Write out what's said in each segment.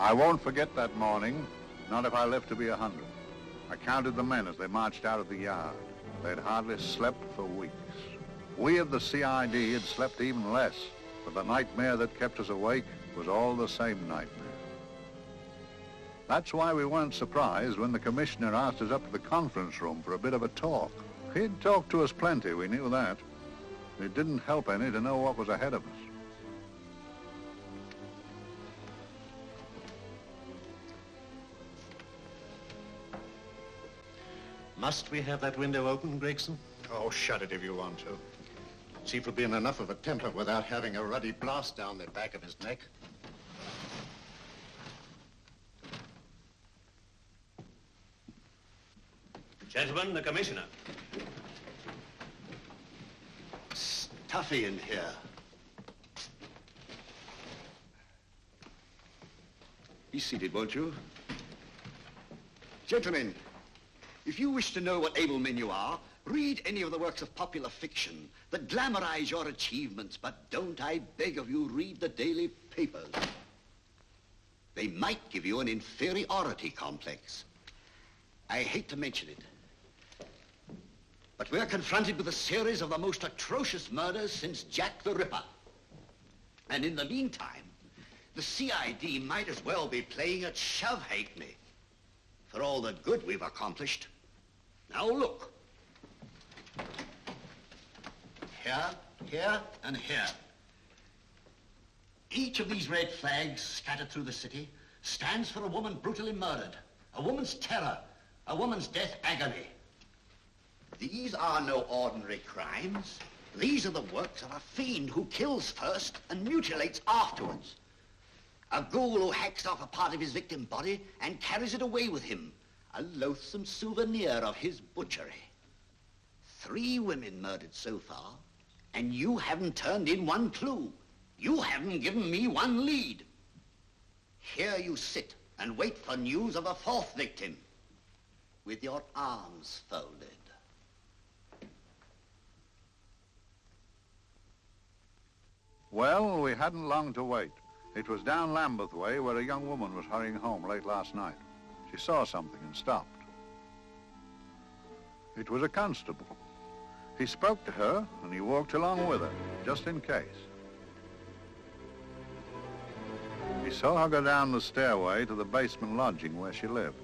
I won't forget that morning, not if I live to be 100. I counted the men as they marched out of the yard. They'd hardly slept for weeks. We of the CID had slept even less, but the nightmare that kept us awake was all the same nightmare. That's why we weren't surprised when the commissioner asked us up to the conference room for a bit of a talk. He'd talked to us plenty, we knew that. It didn't help any to know what was ahead of us. Must we have that window open, Gregson? Oh, shut it if you want to. Chief will be in enough of a temper without having a ruddy blast down the back of his neck. Gentlemen, the commissioner. Stuffy in here. Be seated, won't you? Gentlemen, if you wish to know what able men you are, read any of the works of popular fiction that glamorize your achievements, but don't, I beg of you, read the daily papers. They might give you an inferiority complex. I hate to mention it, but we're confronted with a series of the most atrocious murders since Jack the Ripper. And in the meantime, the CID might as well be playing at shove-hate-me for all the good we've accomplished. Now look. Here, here, and here. Each of these red flags scattered through the city stands for a woman brutally murdered, a woman's terror, a woman's death agony. These are no ordinary crimes. These are the works of a fiend who kills first and mutilates afterwards. A ghoul who hacks off a part of his victim body and carries it away with him, a loathsome souvenir of his butchery. 3 women murdered so far, and you haven't turned in one clue. You haven't given me one lead. Here you sit and wait for news of a 4th victim, with your arms folded. Well, we hadn't long to wait. It was down Lambeth Way where a young woman was hurrying home late last night. She saw something and stopped. It was a constable. He spoke to her and he walked along with her, just in case. He saw her go down the stairway to the basement lodging where she lived.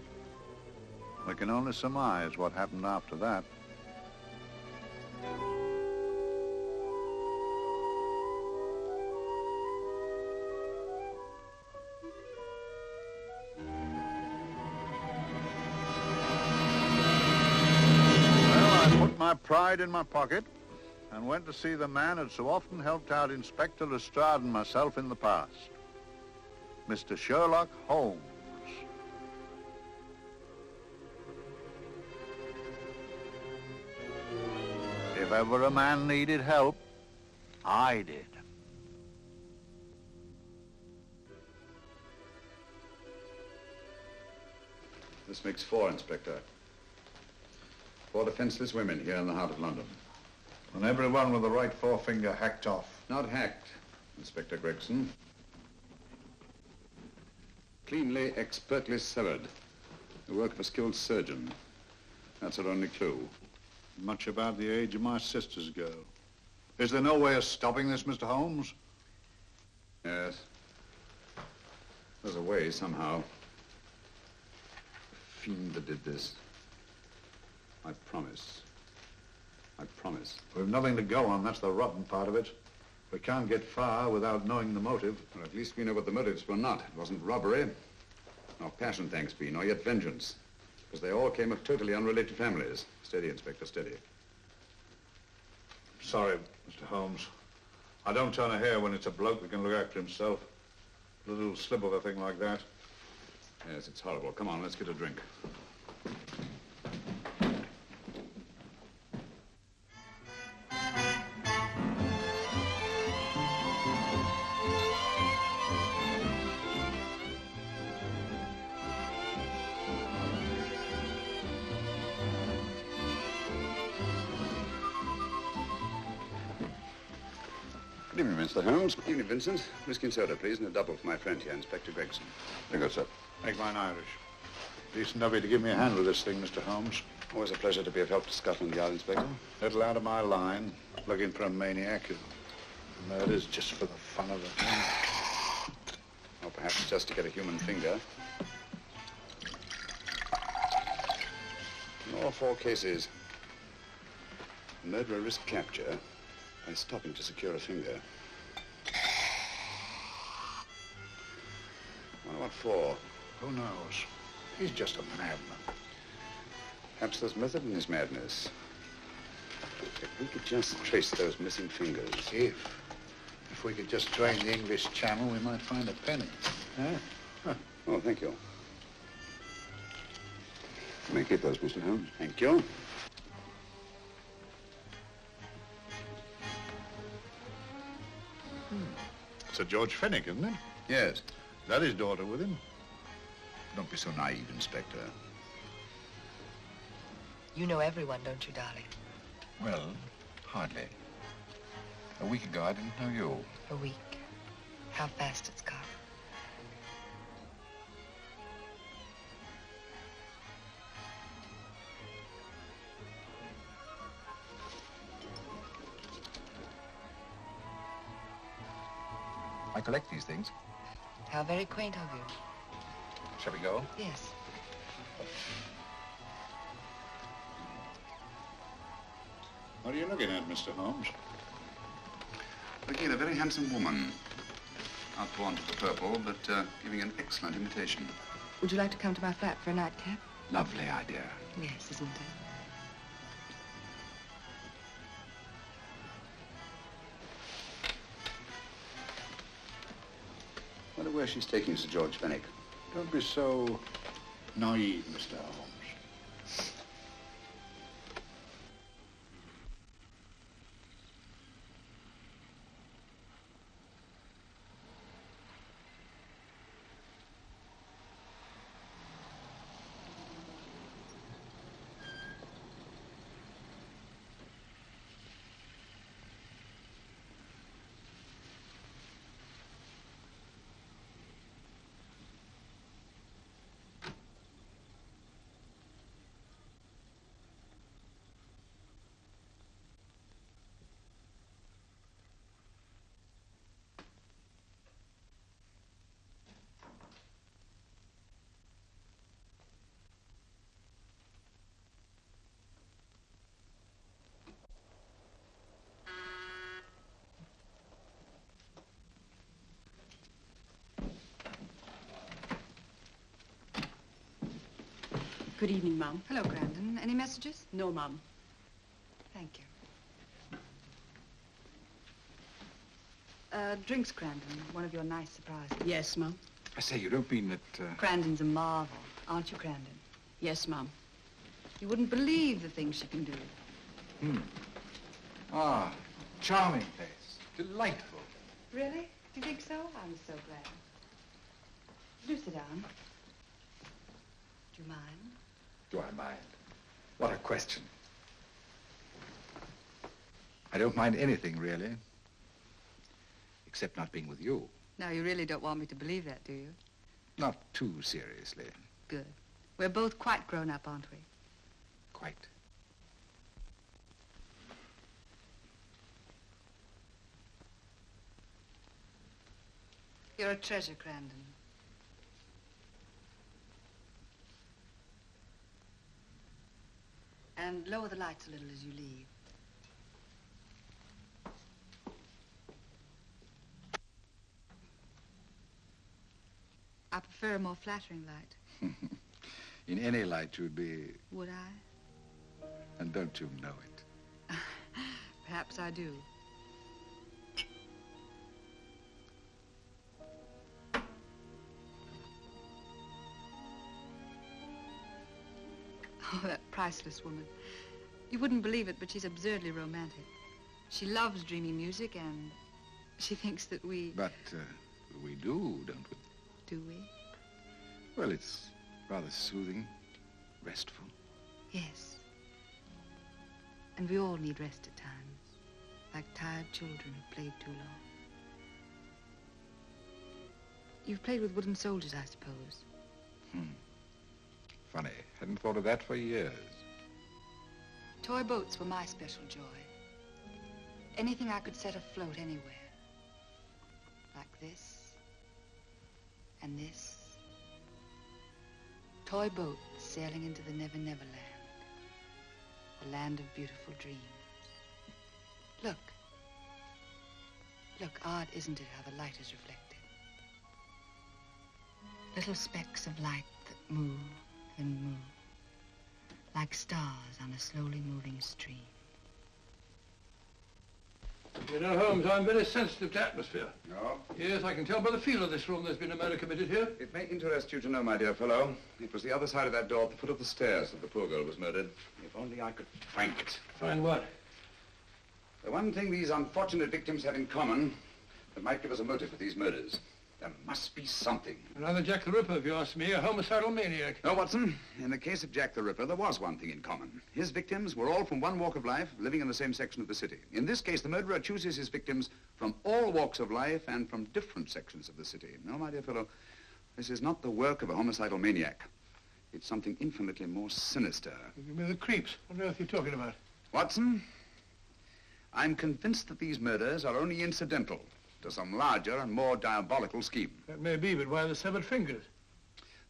We can only surmise what happened after that. My pride in my pocket and went to see the man who'd so often helped out Inspector Lestrade and myself in the past, Mr. Sherlock Holmes. If ever a man needed help, I did. This makes 4, Inspector. 4 defenseless women here in the heart of London. And everyone with the right forefinger hacked off. Not hacked, Inspector Gregson. Cleanly, expertly severed. The work of a skilled surgeon. That's our only clue. Much about the age of my sister's girl. Is there no way of stopping this, Mr. Holmes? Yes. There's a way, somehow. The fiend that did this. I promise. I promise. We've nothing to go on. That's the rotten part of it. We can't get far without knowing the motive. Well, at least we know what the motives were not. It wasn't robbery, nor passion, thanks be, nor yet vengeance. Because they all came of totally unrelated families. Steady, Inspector, steady. Sorry, Mr. Holmes. I don't turn a hair when it's a bloke that can look after himself. A little slip of a thing like that. Yes, it's horrible. Come on, let's get a drink. Good evening, Mr. Holmes. Good evening, Vincent. Whiskey and soda, please, and a double for my friend here, Inspector Gregson. Very good, sir. Make mine Irish. Decent of you to give me a hand with this thing, Mr. Holmes. Always a pleasure to be of help to Scotland Yard, Inspector. Little out of my line, looking for a maniac who murders just for the fun of it. Or perhaps just to get a human finger. In all 4 cases, the murderer risked capture by stopping to secure a finger. Wonder what for? Who knows? He's just a madman. Perhaps there's method in his madness. If we could just trace those missing fingers. If we could just drain the English Channel, we might find a penny. Huh? Oh, thank you. You may keep those, Mr. Holmes. Thank you. Sir George Fenwick, isn't it? Yes. Is that his daughter with him? Don't be so naive, Inspector. You know everyone, don't you, darling? Well, hardly. A week ago, I didn't know you. A week. How fast it's gone. I collect these things. How very quaint of you. Shall we go? Yes. What are you looking at, Mr. Holmes? Looking at a very handsome woman. Not born to the purple, but giving an excellent imitation. Would you like to come to my flat for a nightcap? Lovely idea. Yes, isn't it? Wonder where she's taking Sir George Fenwick. Don't be so naive, Mr. Holmes. Good evening, Mum. Hello, Grandon. Any messages? No, Mum. Thank you. Drinks, Grandon. One of your nice surprises. Yes, Mum. I say, you don't mean that, Grandon's a marvel, aren't you, Grandon? Yes, Mum. You wouldn't believe the things she can do. Ah, charming place. Delightful. Really? Do you think so? I'm so glad. Do sit down. Do you mind? Do I mind? What a question. I don't mind anything, really. Except not being with you. Now, you really don't want me to believe that, do you? Not too seriously. Good. We're both quite grown up, aren't we? Quite. You're a treasure, Grandon. And lower the lights a little as you leave. I prefer a more flattering light. In any light, you'd be... Would I? And don't you know it? Perhaps I do. Oh, that priceless woman. You wouldn't believe it, but she's absurdly romantic. She loves dreamy music, and she thinks that we... But we do, don't we? Do we? Well, it's rather soothing, restful. Yes. And we all need rest at times, like tired children who played too long. You've played with wooden soldiers, I suppose. Funny. Hadn't thought of that for years. Toy boats were my special joy. Anything I could set afloat anywhere. Like this. And this. Toy boats sailing into the Never Never Land. The land of beautiful dreams. Look. Look, odd, isn't it, how the light is reflected? Little specks of light that move and move. Like stars on a slowly moving stream. You know, Holmes, I'm very sensitive to atmosphere. No? Yes, I can tell by the feel of this room there's been a murder committed here. It may interest you to know, my dear fellow, it was the other side of that door at the foot of the stairs that the poor girl was murdered. If only I could find it. Find what? The one thing these unfortunate victims have in common that might give us a motive for these murders. There must be something. Another Jack the Ripper, if you ask me, a homicidal maniac. No, Watson. In the case of Jack the Ripper, there was one thing in common. His victims were all from one walk of life, living in the same section of the city. In this case, the murderer chooses his victims from all walks of life and from different sections of the city. No, my dear fellow, this is not the work of a homicidal maniac. It's something infinitely more sinister. Give me the creeps. What on earth are you talking about? Watson, I'm convinced that these murders are only incidental to some larger and more diabolical scheme. That may be, but why the severed fingers?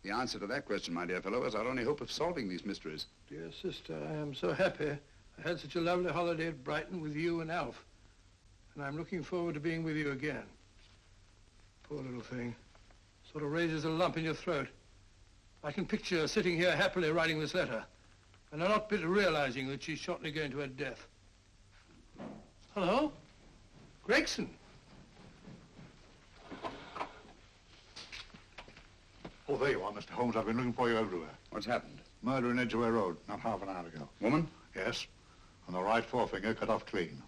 The answer to that question, my dear fellow, is our only hope of solving these mysteries. Dear sister, I am so happy. I had such a lovely holiday at Brighton with you and Alf. And I'm looking forward to being with you again. Poor little thing. Sort of raises a lump in your throat. I can picture her sitting here happily writing this letter. And I'm not bit realizing that she's shortly going to her death. Hello? Gregson. Oh, there you are, Mr. Holmes. I've been looking for you everywhere. What's happened? Murder in Edgware Road, not half an hour ago. Woman? Yes, and the right forefinger cut off clean.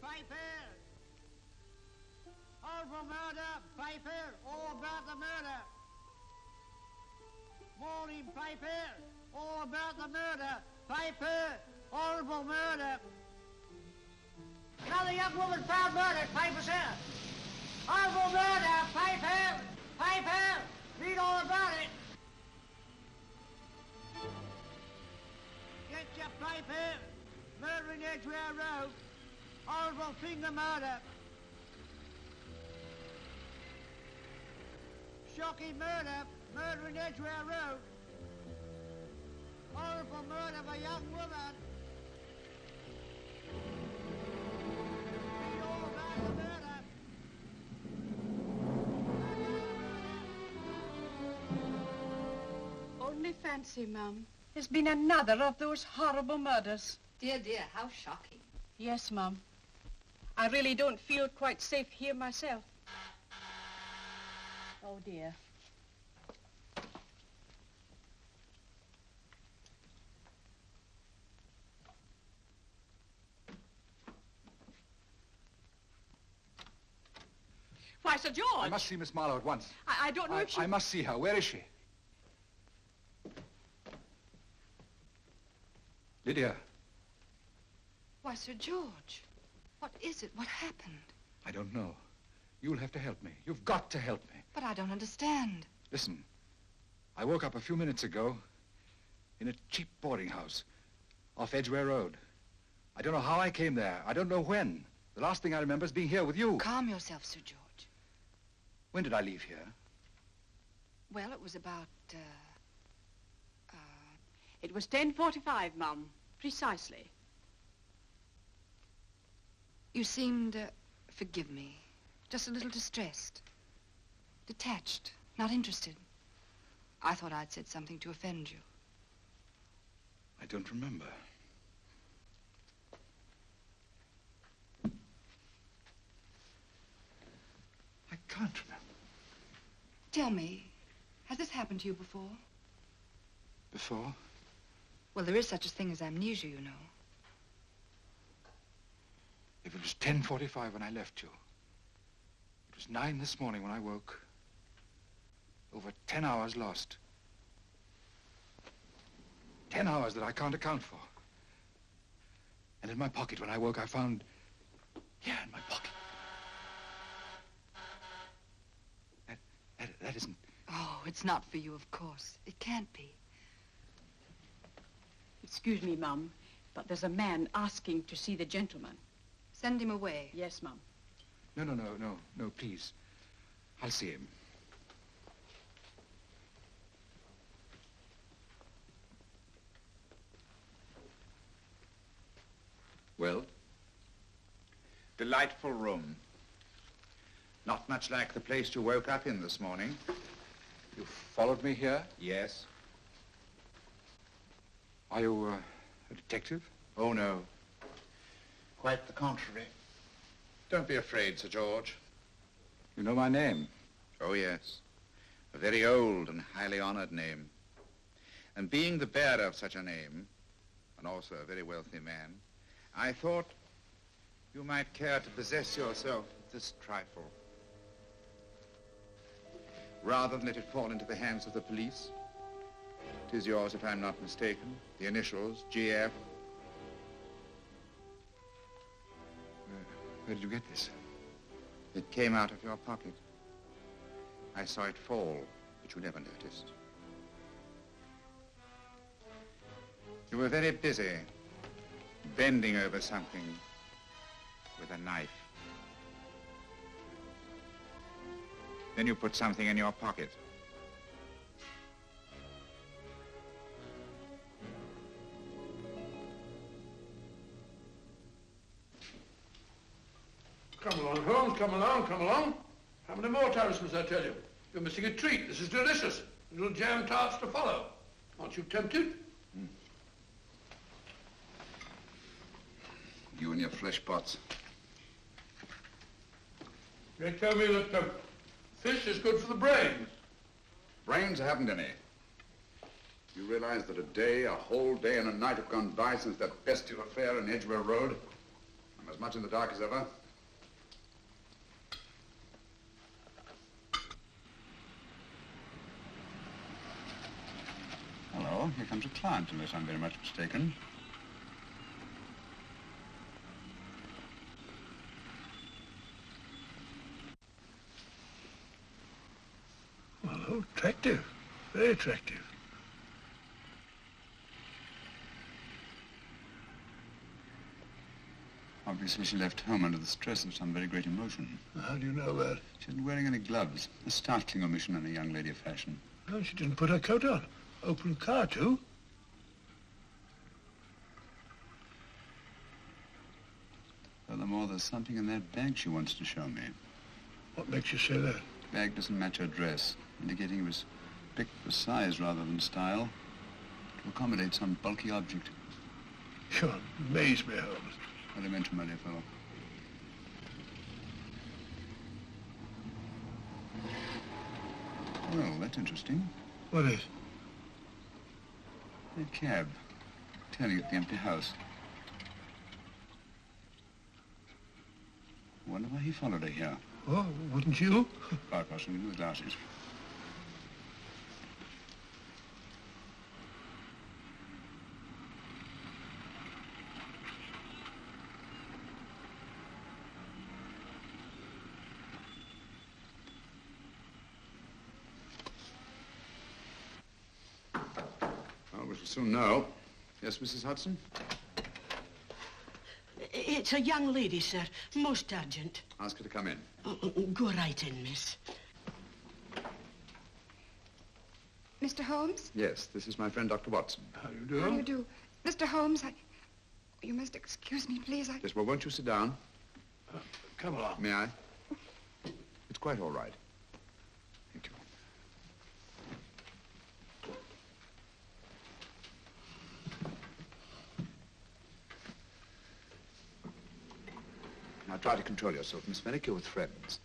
Piper! Horrible murder! Piper! All about the murder! Morning, Piper! All about the murder! Piper! Horrible murder! Another young woman found murdered, Piper, sir! Horrible murder! Piper! Piper! Read all about it! Get your Piper! Murder in Edgware Road! Horrible finger murder. Shocking murder. Murder in Edgware Road. Horrible murder of a young woman. Read all about the murder. Only fancy, Mum. There's been another of those horrible murders. Dear, dear, how shocking. Yes, Mum. I really don't feel quite safe here myself. Oh, dear. Why, Sir George! I must see Miss Marlowe at once. I don't know if she... I must see her. Where is she? Lydia. Why, Sir George, what is it? What happened? I don't know. You'll have to help me. You've got to help me. But I don't understand. Listen, I woke up a few minutes ago in a cheap boarding house off Edgware Road. I don't know how I came there. I don't know when. The last thing I remember is being here with you. Calm yourself, Sir George. When did I leave here? Well, it was about, It was 10:45, Mum. Precisely. You seemed, forgive me, just a little distressed. Detached, not interested. I thought I'd said something to offend you. I don't remember. I can't remember. Tell me, has this happened to you before? Before? Well, there is such a thing as amnesia, you know. If it was 10:45 when I left you, it was 9 this morning when I woke. Over 10 hours lost. 10 hours that I can't account for. And in my pocket when I woke, I found... Here, in my pocket. That isn't... Oh, it's not for you, of course. It can't be. Excuse me, Mum, but there's a man asking to see the gentleman. Send him away. Yes, Mum. No, please. I'll see him. Well? Delightful room. Not much like the place you woke up in this morning. You followed me here? Yes. Are you a detective? Oh, no. Quite the contrary. Don't be afraid, Sir George. You know my name? Oh, yes. A very old and highly honored name. And being the bearer of such a name, and also a very wealthy man, I thought you might care to possess yourself of this trifle. Rather than let it fall into the hands of the police. It is yours, if I'm not mistaken. The initials, GF. Where did you get this? It came out of your pocket. I saw it fall, but you never noticed. You were very busy, bending over something with a knife. Then you put something in your pocket. Come along, Holmes, come along, come along. How many more times must I tell you? You're missing a treat. This is delicious. Little jam tarts to follow. Aren't you tempted? You and your flesh pots. They tell me that fish is good for the brains. Brains, I haven't any. You realize that a whole day and a night have gone by since that bestial affair in Edgware Road? I'm as much in the dark as ever. Hello, here comes a client, unless I'm very much mistaken. Well, attractive. Very attractive. Obviously, she left home under the stress of some very great emotion. How do you know that? She isn't wearing any gloves. A startling omission in a young lady of fashion. No, she didn't put her coat on. Open car, too. Furthermore, there's something in that bag she wants to show me. What makes you say that? The bag doesn't match her dress, indicating it was picked for size rather than style, to accommodate some bulky object. You amaze me, Holmes. What do you mention, my dear fellow? Well, that's interesting. What is? A cab, turning at the empty house. Wonder why he followed her here. Oh, wouldn't you? Quite possibly with glasses. Well, we shall soon know. Yes, Mrs. Hudson? It's a young lady, sir. Most urgent. Ask her to come in. Go right in, miss. Mr. Holmes? Yes, this is my friend, Dr. Watson. How do you do? How do you do? Mr. Holmes, you must excuse me, please. Yes, well, won't you sit down? Come along. May I? It's quite all right. Thank you. Now try to control yourself, Miss Fenwick. You're with friends.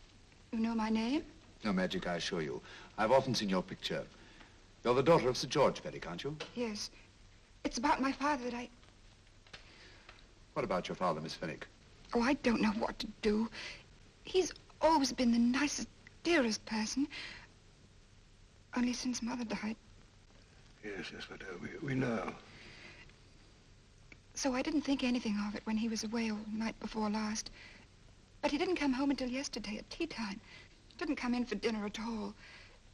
You know my name? No magic, I assure you. I've often seen your picture. You're the daughter of Sir George Fenwick, aren't you? Yes. It's about my father that I... What about your father, Miss Fenwick? Oh, I don't know what to do. He's always been the nicest, dearest person. Only since Mother died. Yes, we do. We know. So I didn't think anything of it when he was away all night before last. But he didn't come home until yesterday at tea time. Didn't come in for dinner at all.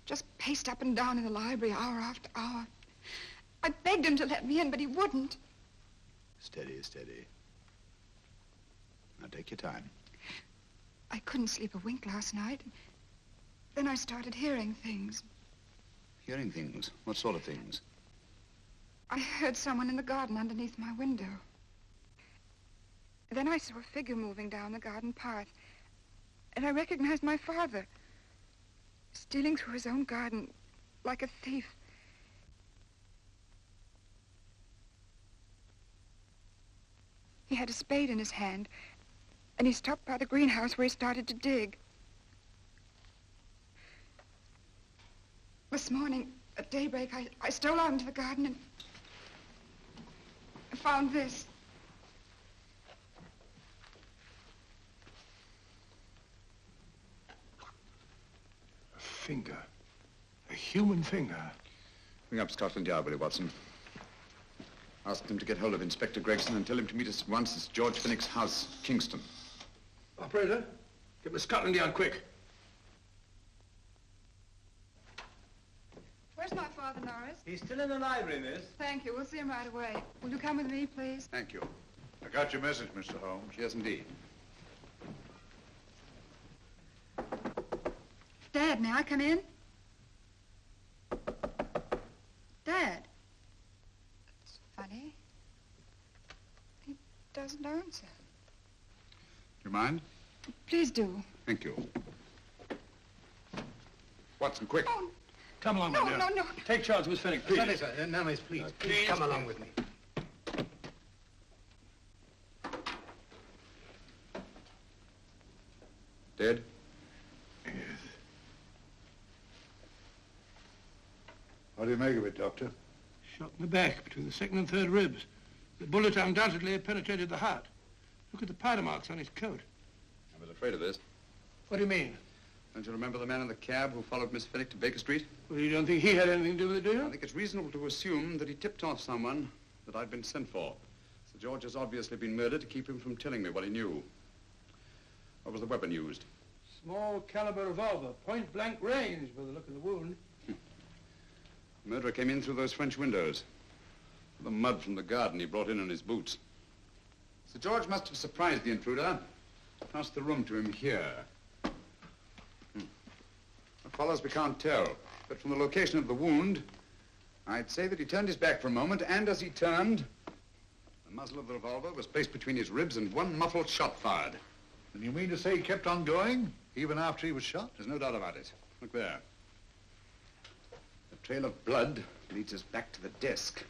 Just paced up and down in the library hour after hour. I begged him to let me in, but he wouldn't. Steady, steady. Now take your time. I couldn't sleep a wink last night. Then I started hearing things. Hearing things? What sort of things? I heard someone in the garden underneath my window. Then I saw a figure moving down the garden path. And I recognized my father. Stealing through his own garden like a thief. He had a spade in his hand, and he stopped by the greenhouse where he started to dig. This morning, at daybreak, I stole out into the garden and found this. A finger. A human finger. Bring up Scotland Yard, will you, Watson? Ask them to get hold of Inspector Gregson and tell him to meet us at once at George Fenwick's house, Kingston. Operator, get me Scotland Yard quick. Where's my father, Norris? He's still in the library, miss. Thank you. We'll see him right away. Will you come with me, please? Thank you. I got your message, Mr. Holmes. Yes, indeed. Dad, may I come in? Dad. It's funny. He doesn't answer. Do you mind? Please do. Thank you. Watson, quick. Oh, Come along, no, my dear. no. Take charge, Miss Fenwick, please. Sorry, sir. No, miss, please. Please come along with me. Dead? Yes. What do you make of it, Doctor? Shot in the back, between the second and third ribs. The bullet undoubtedly penetrated the heart. Look at the powder marks on his coat. I was afraid of this. What do you mean? Don't you remember the man in the cab who followed Miss Fenwick to Baker Street? Well, you don't think he had anything to do with it, do I you? think it's reasonable to assume that he tipped off someone that I'd been sent for. Sir George has obviously been murdered to keep him from telling me what he knew. What was the weapon used? Small caliber revolver, point blank range by the look of the wound. The murderer came in through those French windows. The mud from the garden he brought in his boots. Sir George must have surprised the intruder. Passed the room to him here. What follows we can't tell. But from the location of the wound, I'd say that he turned his back for a moment, and as he turned, the muzzle of the revolver was placed between his ribs and one muffled shot fired. And you mean to say he kept on going, even after he was shot? There's no doubt about it. Look there. The trail of blood leads us back to the desk.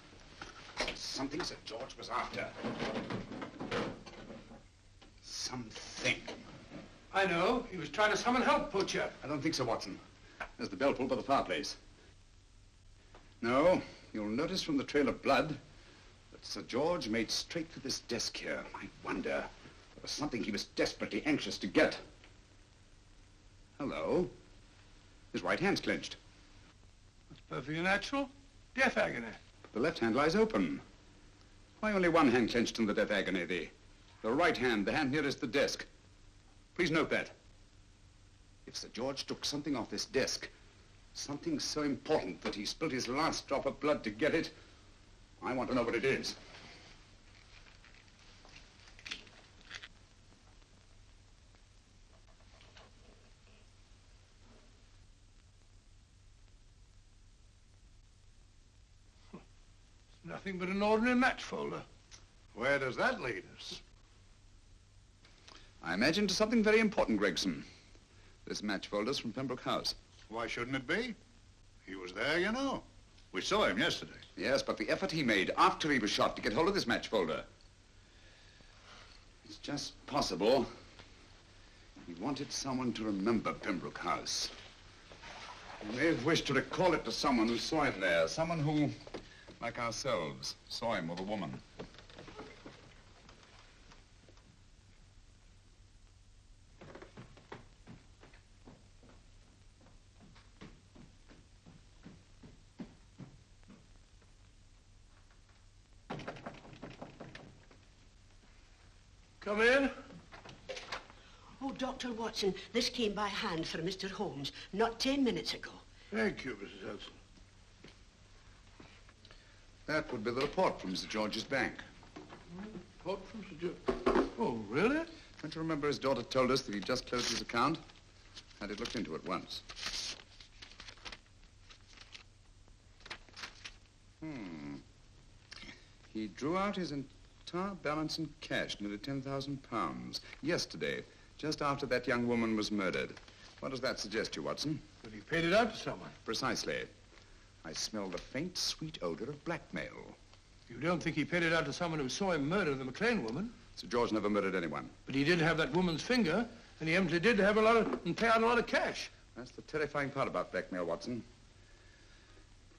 Something Sir George was after. Something. I know. He was trying to summon help, poor chap. I don't think so, Watson. There's the bell pull by the fireplace. No, you'll notice from the trail of blood that Sir George made straight for this desk here. I wonder, there was something he was desperately anxious to get. Hello. His right hand's clenched. That's perfectly natural. Death agony. The left hand lies open. Why only one hand clenched in the death agony? The right hand, the hand nearest the desk. Please note that. If Sir George took something off this desk, something so important that he spilled his last drop of blood to get it, I want to know what it is. It's nothing but an ordinary match folder. Where does that lead us? I imagine to something very important, Gregson. This match folder's from Pembroke House. Why shouldn't it be? He was there, you know. We saw him yesterday. Yes, but the effort he made after he was shot to get hold of this match folder. It's just possible he wanted someone to remember Pembroke House. He may have wished to recall it to someone who saw him there. Someone who, like ourselves, saw him with a woman. Come in. Oh, Dr. Watson, this came by hand for Mr. Holmes not 10 minutes ago. Thank you, Mrs. Hudson. That would be the report from Mr. George's bank. Report from Sir George. Oh, really? Don't you remember his daughter told us that he'd just closed his account? Had it looked into at once. He drew out his entire balance in cash, nearly £10,000, yesterday, just after that young woman was murdered. What does that suggest you, Watson? But he paid it out to someone. Precisely. I smell the faint, sweet odor of blackmail. You don't think he paid it out to someone who saw him murder the McLean woman? Sir George never murdered anyone. But he did have that woman's finger, and he evidently did have and pay out a lot of cash. That's the terrifying part about blackmail, Watson.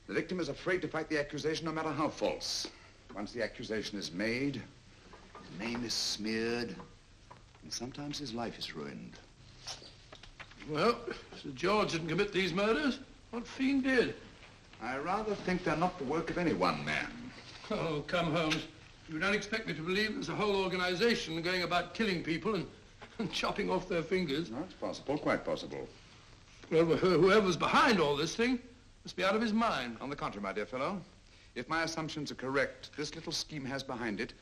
The victim is afraid to fight the accusation no matter how false. Once the accusation is made, his name is smeared, and sometimes his life is ruined. Well, Sir George didn't commit these murders. What fiend did? I rather think they're not the work of any one man. Oh, come, Holmes. You don't expect me to believe there's a whole organization going about killing people and chopping off their fingers. No, it's possible, quite possible. Well, whoever's behind all this thing must be out of his mind. On the contrary, my dear fellow, if my assumptions are correct, this little scheme has behind it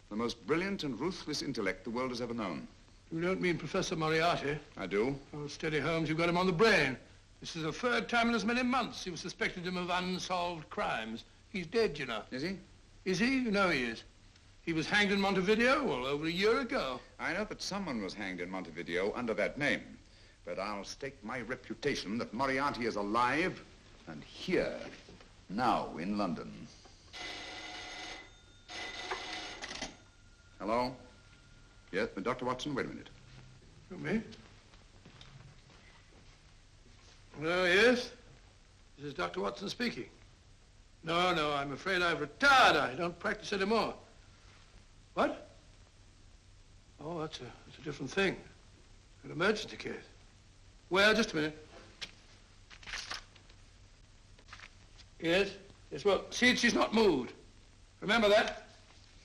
the most brilliant and ruthless intellect the world has ever known. You don't mean Professor Moriarty? I do. Oh, steady, Holmes. You've got him on the brain. This is the third time in as many months you've suspected him of unsolved crimes. He's dead, you know. Is he? Is he? You know he is. He was hanged in Montevideo, well, over a year ago. I know that someone was hanged in Montevideo under that name. But I'll stake my reputation that Moriarty is alive and here, now in London. Hello? Yes, but Dr. Watson, wait a minute. Me? Oh, yes? This is Dr. Watson speaking. No, I'm afraid I've retired. I don't practice anymore. What? Oh, that's a different thing. An emergency case. Well, just a minute. Yes? Yes, well, see that she's not moved. Remember that?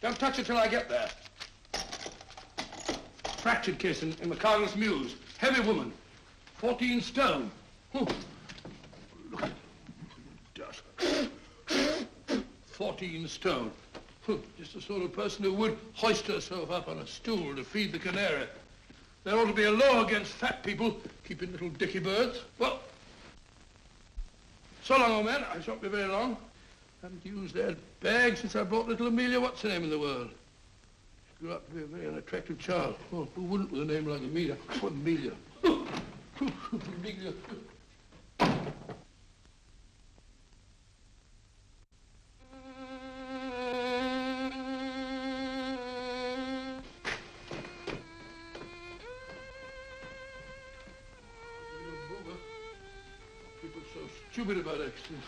Don't touch her till I get there. Fractured case in McCardle's Mews. Heavy woman. 14 stone. Look at dust. 14 stone. Just the sort of person who would hoist herself up on a stool to feed the canary. There ought to be a law against fat people keeping little dicky birds. Well, so long, old man. I shan't be very long. Haven't used that bag since I brought little Amelia. What's her name in the world? She grew up to be a very unattractive child. Oh, who wouldn't with a name like Amelia? Oh, Amelia. Amelia. People so stupid about accidents.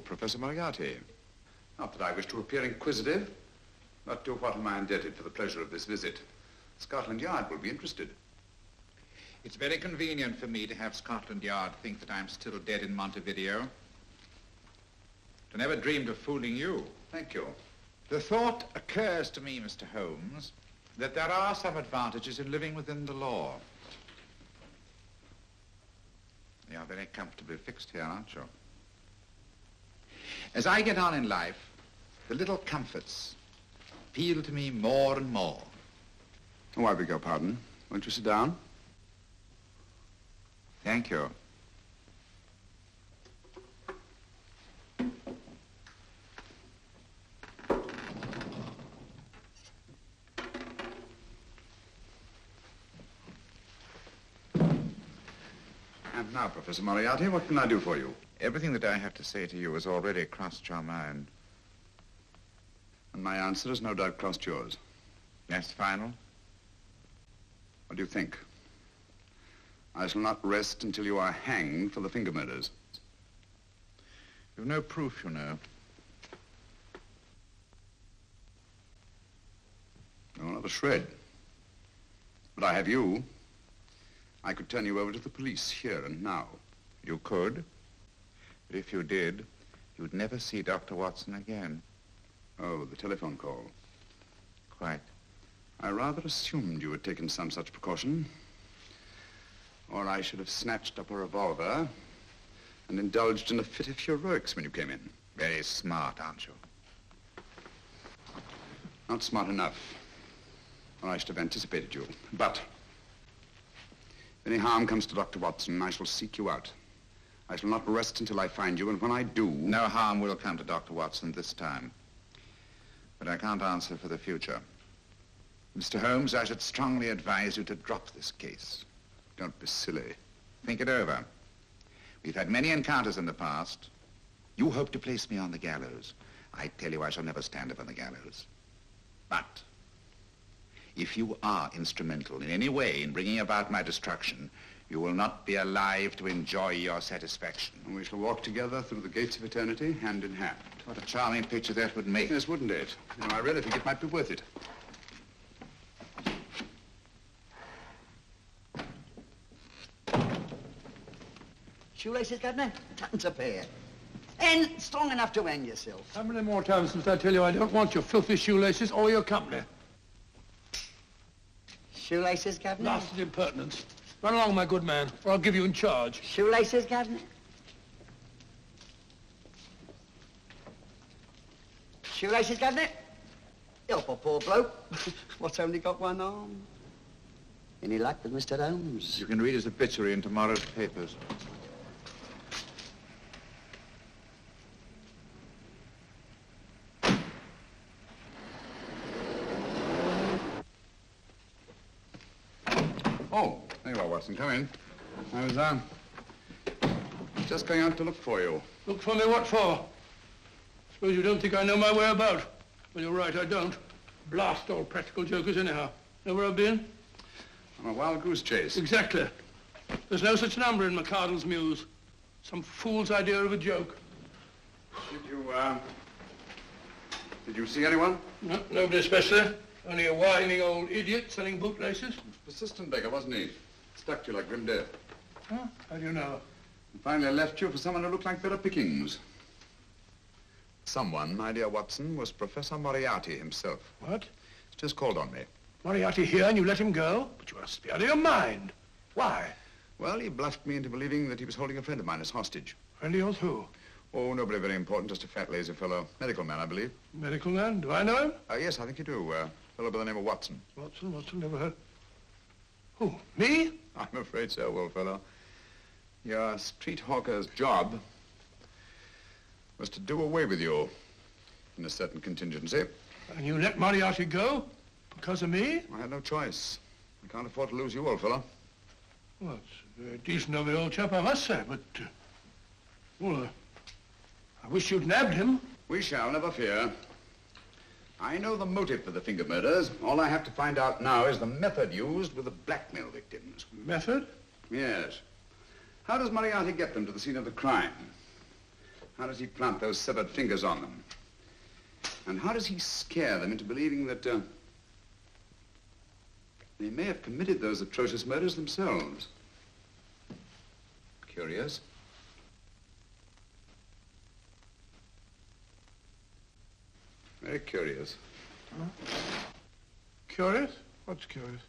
Professor Moriarty. Not that I wish to appear inquisitive, but to what am I indebted for the pleasure of this visit? Scotland Yard will be interested. It's very convenient for me to have Scotland Yard think that I'm still dead in Montevideo. I never dreamed of fooling you. Thank you. The thought occurs to me, Mr. Holmes, that there are some advantages in living within the law. You're very comfortably fixed here, aren't you? As I get on in life, the little comforts appeal to me more and more. Oh, I beg your pardon. Won't you sit down? Thank you. And now, Professor Moriarty, what can I do for you? Everything that I have to say to you has already crossed your mind. And my answer has no doubt crossed yours. That's final? What do you think? I shall not rest until you are hanged for the finger murders. You've no proof, you know. No, not a shred. But I have you. I could turn you over to the police here and now. You could. But if you did, you'd never see Dr. Watson again. Oh, the telephone call. Quite. I rather assumed you had taken some such precaution. Or I should have snatched up a revolver and indulged in a fit of heroics when you came in. Very smart, aren't you? Not smart enough. Or I should have anticipated you. But if any harm comes to Dr. Watson, I shall seek you out. I shall not rest until I find you, and when I do... No harm will come to Dr. Watson this time. But I can't answer for the future. Mr. Holmes, I should strongly advise you to drop this case. Don't be silly. Think it over. We've had many encounters in the past. You hope to place me on the gallows. I tell you I shall never stand upon the gallows. But if you are instrumental in any way in bringing about my destruction, you will not be alive to enjoy your satisfaction. And we shall walk together through the gates of eternity, hand in hand. What a charming picture that would make. Yes, wouldn't it? You know, I really think it might be worth it. Shoelaces, Governor? Tuppence a pair. And strong enough to hang yourself. How many more times must I tell you I don't want your filthy shoelaces or your company? Shoelaces, Governor? Blasted impertinence. Run along, my good man, or I'll give you in charge. Shoelaces, Governor? Shoelaces, Governor? Help a poor bloke. What's only got one arm? Any luck with Mr. Holmes? You can read his obituary in tomorrow's papers. Oh, there you are, Watson. Come in. I was, just going out to look for you. Look for me what for? Suppose you don't think I know my way about. Well, you're right, I don't. Blast all practical jokers anyhow. Know where I've been? On a wild goose chase. Exactly. There's no such number in McCardle's Muse. Some fool's idea of a joke. Did you see anyone? No, nobody especially. Only a whining old idiot selling bootlaces. Persistent beggar, wasn't he? Stuck to you like grim death. Huh? How do you know? And finally left you for someone who looked like better pickings. Someone, my dear Watson, was Professor Moriarty himself. What? He's just called on me. Moriarty here and you let him go? But you must be out of your mind. Why? Well, he bluffed me into believing that he was holding a friend of mine as hostage. Friend of yours who? Oh, nobody very important, just a fat, lazy fellow. Medical man, I believe. Medical man? Do I know him? Yes, I think you do. Fellow by the name of Watson. Watson, never heard. Who, me? I'm afraid so, old fellow. Your street hawker's job was to do away with you in a certain contingency. And you let Moriarty go? Because of me? I had no choice. I can't afford to lose you, old fellow. Well, it's very decent of the old chap, I must say, but... well, I wish you'd nabbed him. We shall, never fear. I know the motive for the finger murders. All I have to find out now is the method used with the blackmail victims. Method? Yes. How does Moriarty get them to the scene of the crime? How does he plant those severed fingers on them? And how does he scare them into believing that they may have committed those atrocious murders themselves? Curious. Very curious. Huh? Curious? What's curious?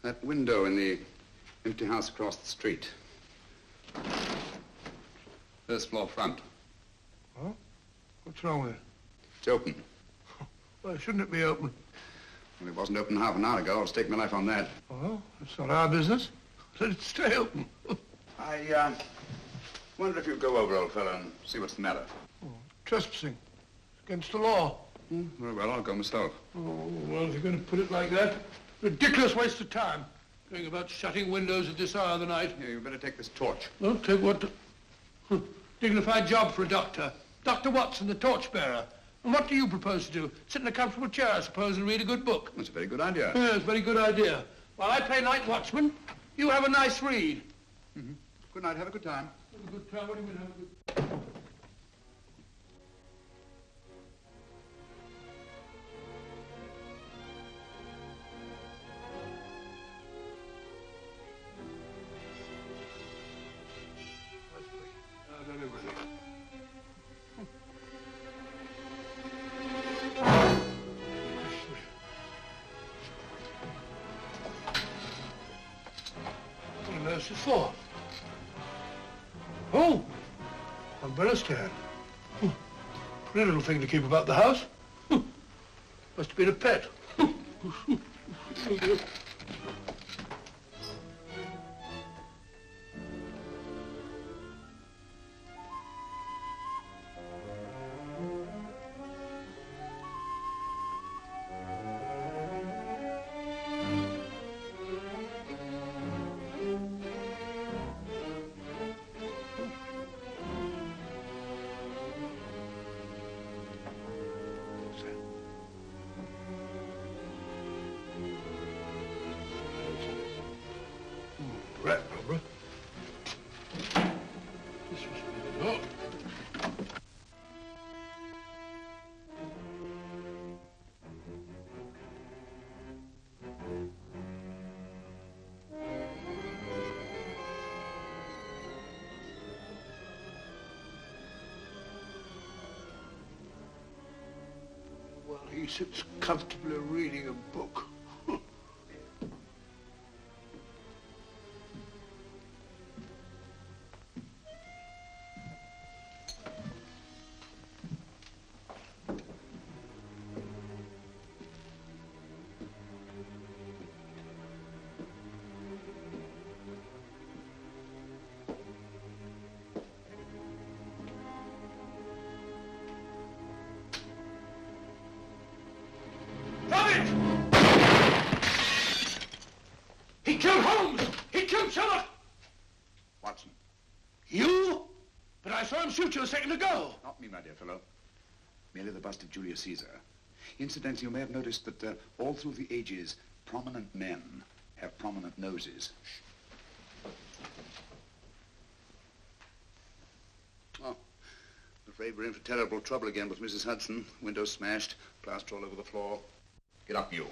That window in the empty house across the street. First floor front. Huh? What's wrong with it? It's open. Why shouldn't it be open? Well, it wasn't open half an hour ago. I'll stake my life on that. Well, it's not our business. Let it stay open. I wonder if you'd go over, old fellow, and see what's the matter. Oh, trespassing. It's against the law. Very well, I'll go myself. Oh, well, if you're going to put it like that, ridiculous waste of time. Going about shutting windows at this hour of the night. Yeah, you better take this torch. Well, take what? Dignified job for a doctor. Dr. Watson, the torchbearer. And what do you propose to do? Sit in a comfortable chair, I suppose, and read a good book? That's a very good idea. Yes, very good idea. While I play night watchman, you have a nice read. Mm-hmm. Good night. Have a good time. Have a good time. What do you mean, have a good time? What is for? Oh, umbrella stand. Pretty little thing to keep about the house. Must have been a pet. He sits comfortably reading a book. He killed Holmes! He killed Sherlock! Watson. You? But I saw him shoot you a second ago. Not me, my dear fellow. Merely the bust of Julius Caesar. Incidentally, you may have noticed that all through the ages, prominent men have prominent noses. Oh, I'm afraid we're in for terrible trouble again with Mrs. Hudson. Windows smashed, plaster all over the floor. Get up, you.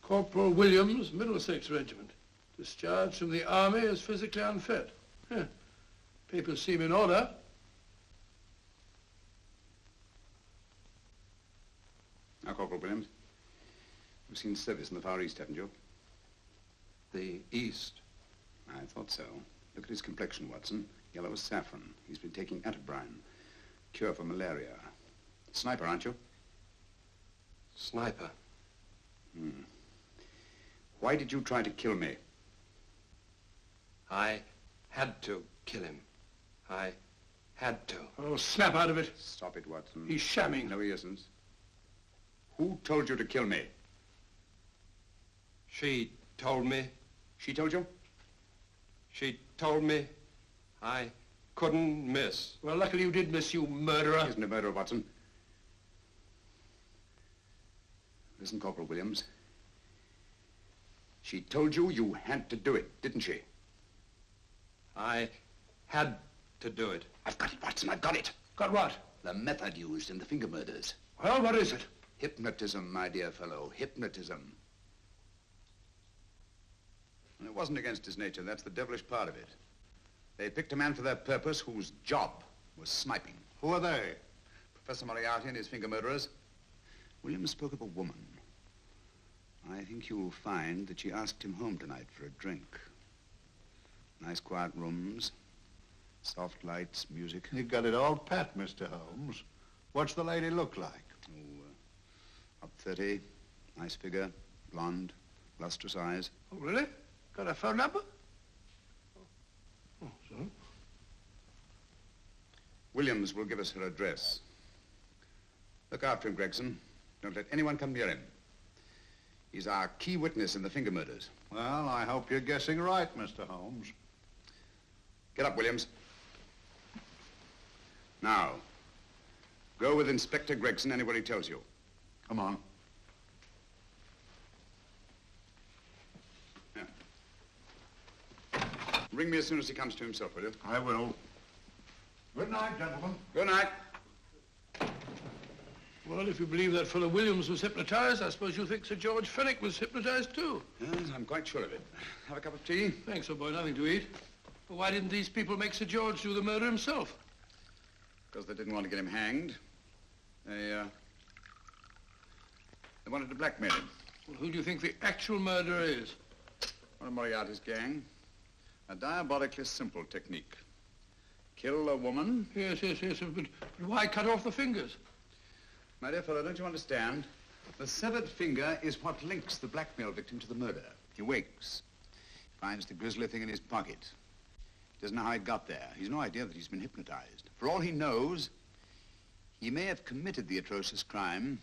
Corporal Williams, Middlesex Regiment. Discharged from the army as physically unfit. Papers seem in order. Now, Corporal Williams, you've seen service in the Far East, haven't you? The East? I thought so. Look at his complexion, Watson. Yellow as saffron. He's been taking atabrine. Cure for malaria. Sniper, aren't you? Sniper? Why did you try to kill me? I had to kill him. I had to. Oh, snap out of it. Stop it, Watson. He's shamming. No, he isn't. Who told you to kill me? She told me. She told you? She told me I couldn't miss. Well, luckily you did miss, you murderer. He isn't a murderer, Watson. Listen, Corporal Williams. She told you you had to do it, didn't she? I had to do it. I've got it, Watson, I've got it. Got what? The method used in the finger murders. Well, what is it? Hypnotism, my dear fellow, hypnotism. And it wasn't against his nature, that's the devilish part of it. They picked a man for their purpose whose job was sniping. Who are they? Professor Moriarty and his finger murderers. Williams spoke of a woman. I think you'll find that she asked him home tonight for a drink. Nice quiet rooms, soft lights, music. You got it all pat, Mr. Holmes. What's the lady look like? Oh, up 30, nice figure, blonde, lustrous eyes. Oh, really? Got a phone number? Oh, so? Williams will give us her address. Look after him, Gregson. Don't let anyone come near him. He's our key witness in the finger murders. Well, I hope you're guessing right, Mr. Holmes. Get up, Williams. Now, go with Inspector Gregson anywhere he tells you. Come on. Yeah. Ring me as soon as he comes to himself, will you? I will. Good night, gentlemen. Good night. Well, if you believe that fellow Williams was hypnotized, I suppose you think Sir George Fenwick was hypnotized too. Yes, I'm quite sure of it. Have a cup of tea? Thanks, old boy. Nothing to eat. Well, why didn't these people make Sir George do the murder himself? Because they didn't want to get him hanged. They wanted to blackmail him. Well, who do you think the actual murderer is? One of Moriarty's gang. A diabolically simple technique. Kill a woman. Yes, but why cut off the fingers? My dear fellow, don't you understand? The severed finger is what links the blackmail victim to the murder. He wakes, finds the grisly thing in his pocket. He doesn't know how it got there. He's no idea that he's been hypnotized. For all he knows, he may have committed the atrocious crime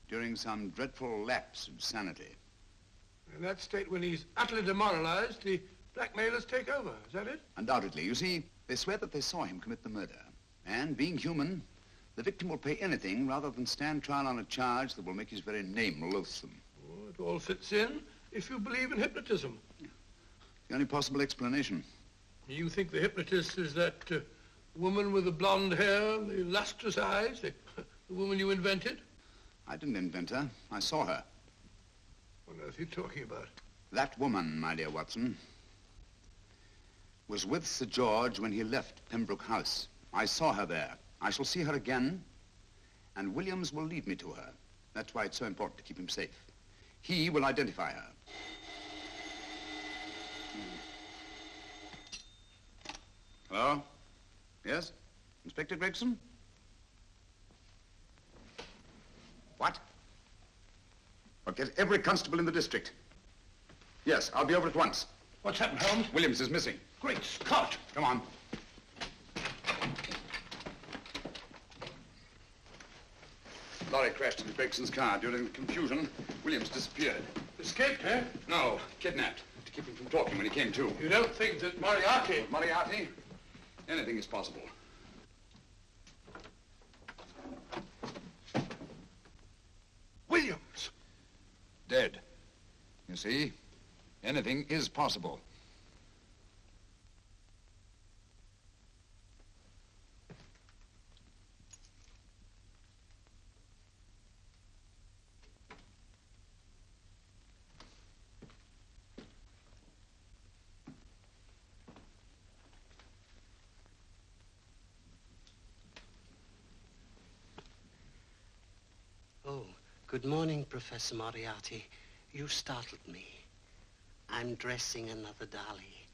during some dreadful lapse of sanity. In that state, when he's utterly demoralized, the blackmailers take over. Is that it? Undoubtedly. You see, they swear that they saw him commit the murder. And being human, the victim will pay anything rather than stand trial on a charge that will make his very name loathsome. Oh, it all fits in if you believe in hypnotism. The only possible explanation. You think the hypnotist is that woman with the blonde hair, the lustrous eyes, the woman you invented? I didn't invent her. I saw her. What on earth are you talking about? That woman, my dear Watson, was with Sir George when he left Pembroke House. I saw her there. I shall see her again, and Williams will lead me to her. That's why it's so important to keep him safe. He will identify her. Hello? Yes? Inspector Gregson? What? Well, get every constable in the district. Yes, I'll be over at once. What's happened, Holmes? Williams is missing. Great Scott! Come on. Lorry crashed into Gregson's car. During the confusion, Williams disappeared. Escaped, eh? No, kidnapped. To keep him from talking when he came to. You don't think that Moriarty... Moriarty? Anything is possible. Williams! Dead. You see, anything is possible. Oh, good morning, Professor Moriarty. You startled me. I'm dressing another dolly,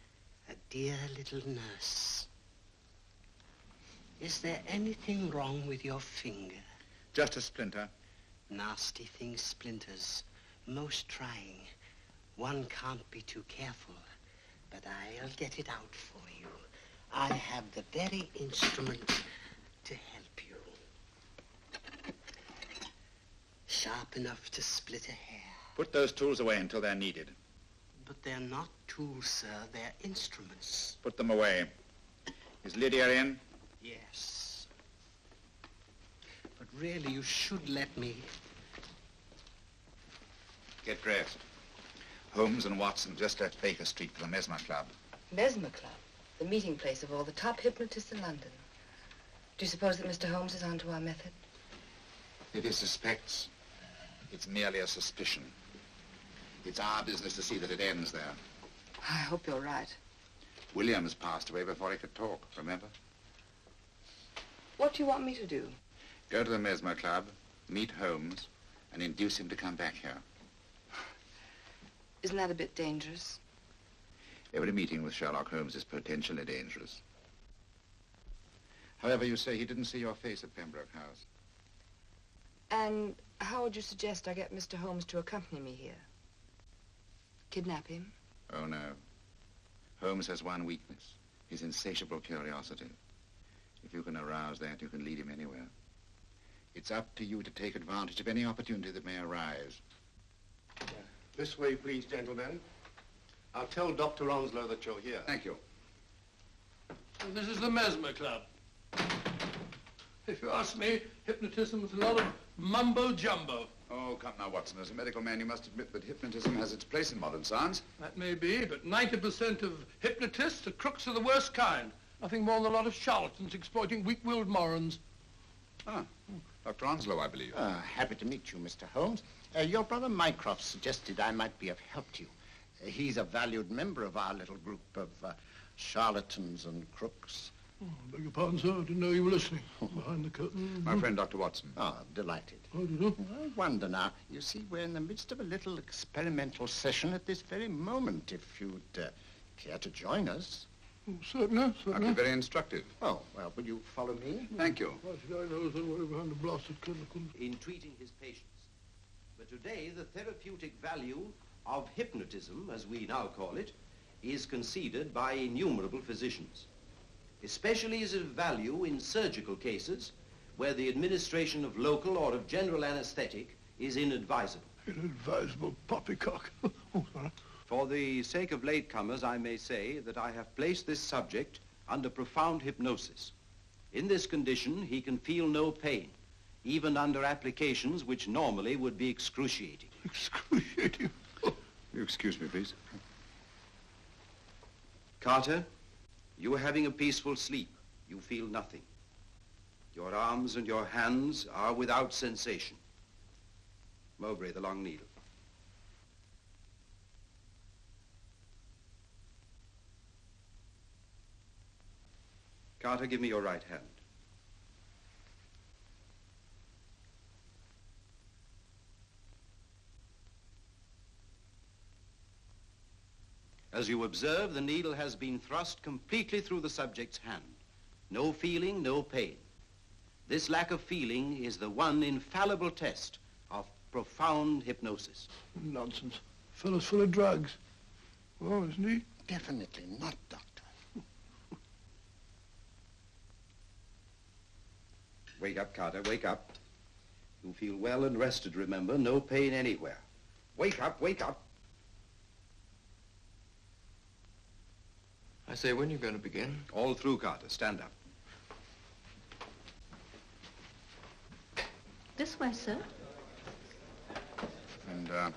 a dear little nurse. Is there anything wrong with your finger? Just a splinter. Nasty thing, splinters. Most trying. One can't be too careful, but I'll get it out for you. I have the very instrument to help you. Sharp enough to split a hair. Put those tools away until they're needed. But they're not tools, sir. They're instruments. Put them away. Is Lydia in? Yes. But really, you should let me... Get dressed. Holmes and Watson just left Baker Street for the Mesmer Club. Mesmer Club? The meeting place of all the top hypnotists in London. Do you suppose that Mr. Holmes is onto our method? If he suspects, it's merely a suspicion. It's our business to see that it ends there. I hope you're right. Williams passed away before he could talk, remember? What do you want me to do? Go to the Mesmer Club, meet Holmes, and induce him to come back here. Isn't that a bit dangerous? Every meeting with Sherlock Holmes is potentially dangerous. However, you say he didn't see your face at Pembroke House. And how would you suggest I get Mr. Holmes to accompany me here? Kidnap him? Oh, no. Holmes has one weakness, his insatiable curiosity. If you can arouse that, you can lead him anywhere. It's up to you to take advantage of any opportunity that may arise. This way, please, gentlemen. I'll tell Dr. Onslow that you're here. Thank you. This is the Mesmer Club. If you ask me, hypnotism is a lot of mumbo-jumbo. Oh, come now, Watson. As a medical man, you must admit that hypnotism has its place in modern science. That may be, but 90% of hypnotists are crooks of the worst kind. Nothing more than a lot of charlatans exploiting weak-willed morons. Ah, Dr. Onslow, I believe. Happy to meet you, Mr. Holmes. Your brother Mycroft suggested I might be of help to you. He's a valued member of our little group of charlatans and crooks. Oh, beg your pardon, sir. I didn't know you were listening. Behind the curtain. My friend, Dr. Watson. Oh, delighted. How do you do? I wonder now. You see, we're in the midst of a little experimental session at this very moment. If you'd care to join us. Oh, certainly, certainly. That'd be very instructive. Oh, well, will you follow me? Thank you. Why should I know somebody behind the blasted curtain? In treating his patients. But today, the therapeutic value of hypnotism, as we now call it, is conceded by innumerable physicians. Especially is it of value in surgical cases where the administration of local or of general anesthetic is inadvisable. Inadvisable poppycock. Oh, sorry. For the sake of latecomers, I may say that I have placed this subject under profound hypnosis. In this condition, he can feel no pain, even under applications which normally would be excruciating. Excruciating? You excuse me, please. Carter, you are having a peaceful sleep. You feel nothing. Your arms and your hands are without sensation. Mowbray, the long needle. Carter, give me your right hand. As you observe, the needle has been thrust completely through the subject's hand. No feeling, no pain. This lack of feeling is the one infallible test of profound hypnosis. Nonsense. Fellow's full of drugs. Oh, isn't he? Definitely not, Doctor. Wake up, Carter, wake up. You feel well and rested, remember. No pain anywhere. Wake up, wake up. I say, when are you going to begin? All through, Carter. Stand up. This way, sir. And, are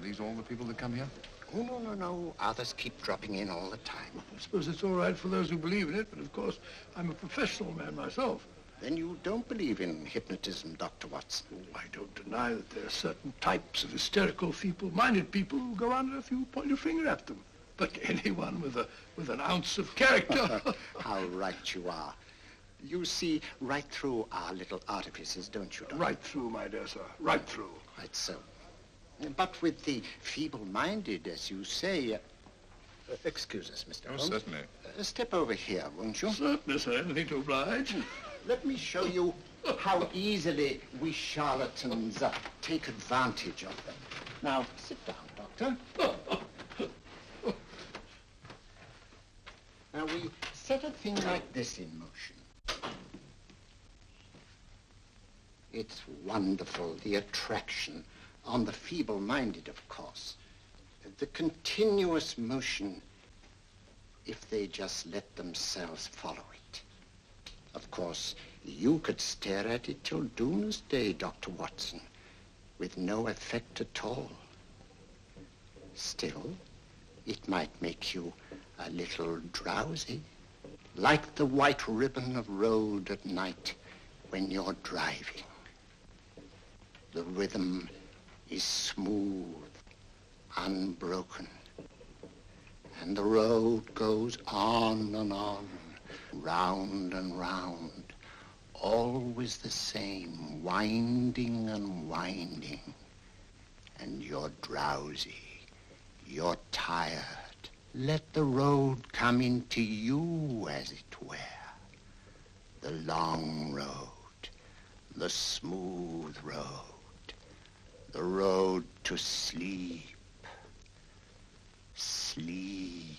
these all the people that come here? Oh, no, no, no. Others keep dropping in all the time. I suppose it's all right for those who believe in it, but of course, I'm a professional man myself. Then you don't believe in hypnotism, Dr. Watson? Oh, I don't deny that there are certain types of hysterical, feeble-minded people who go under if you point your finger at them. But anyone with an ounce of character... How right you are. You see right through our little artifices, don't you, Doctor? Right through, my dear sir. Right through. Quite so. But with the feeble-minded, as you say... excuse us, Mr. Holmes. Certainly. Step over here, won't you? Certainly, sir. Anything to oblige. Let me show you how easily we charlatans take advantage of them. Now, sit down, Doctor. Now, we set a thing like this in motion. It's wonderful, the attraction on the feeble-minded, of course. The continuous motion, if they just let themselves follow it. Of course, you could stare at it till doomsday, Dr. Watson, with no effect at all. Still, it might make you a little drowsy, like the white ribbon of road at night when you're driving. The rhythm is smooth, unbroken, and the road goes on and on, round and round, always the same, winding and winding. And you're drowsy, you're tired. Let the road come into you, as it were. The long road, the smooth road, the road to sleep. Sleep.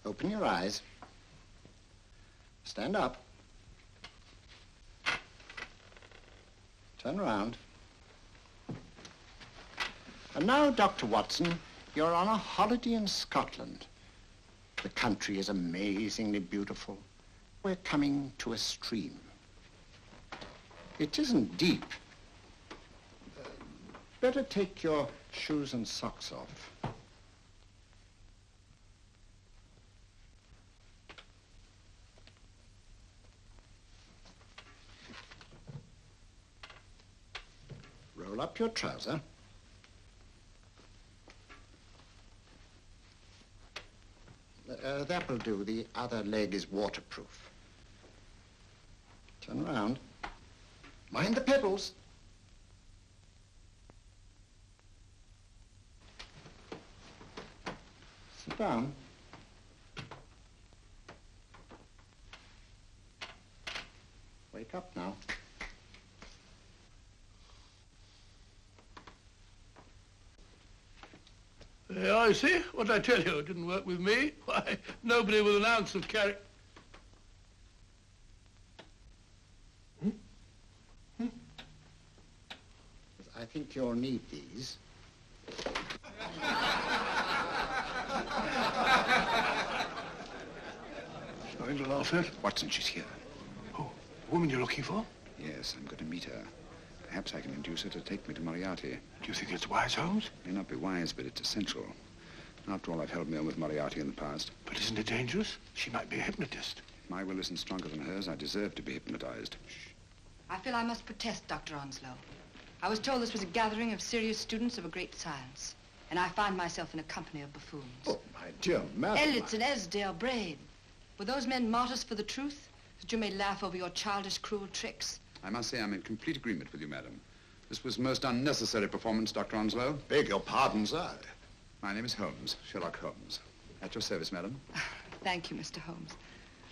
Open your eyes. Stand up. Turn around. And now, Dr. Watson, you're on a holiday in Scotland. The country is amazingly beautiful. We're coming to a stream. It isn't deep. Better take your shoes and socks off. Roll up your trouser. That will do. The other leg is waterproof. Turn around. Mind the pedals. Sit down. Wake up now. I see. What did I tell you? It didn't work with me. Why, nobody with an ounce of character. I think you'll need these. Nothing to laugh at. Watson, she's here. Oh, the woman you're looking for? Yes, I'm going to meet her. Perhaps I can induce her to take me to Moriarty. Do you think it's wise, Holmes? May not be wise, but it's essential. After all, I've held me on with Moriarty in the past. But isn't it dangerous? She might be a hypnotist. My will isn't stronger than hers. I deserve to be hypnotized. I feel I must protest, Dr. Onslow. I was told this was a gathering of serious students of a great science, and I find myself in a company of buffoons. Oh, my dear madam. Elliott's and Esdale Braid. Were those men martyrs for the truth, that you may laugh over your childish, cruel tricks? I must say I'm in complete agreement with you, madam. This was most unnecessary performance, Dr. Onslow. Beg your pardon, sir. My name is Holmes, Sherlock Holmes. At your service, madam. Thank you, Mr. Holmes.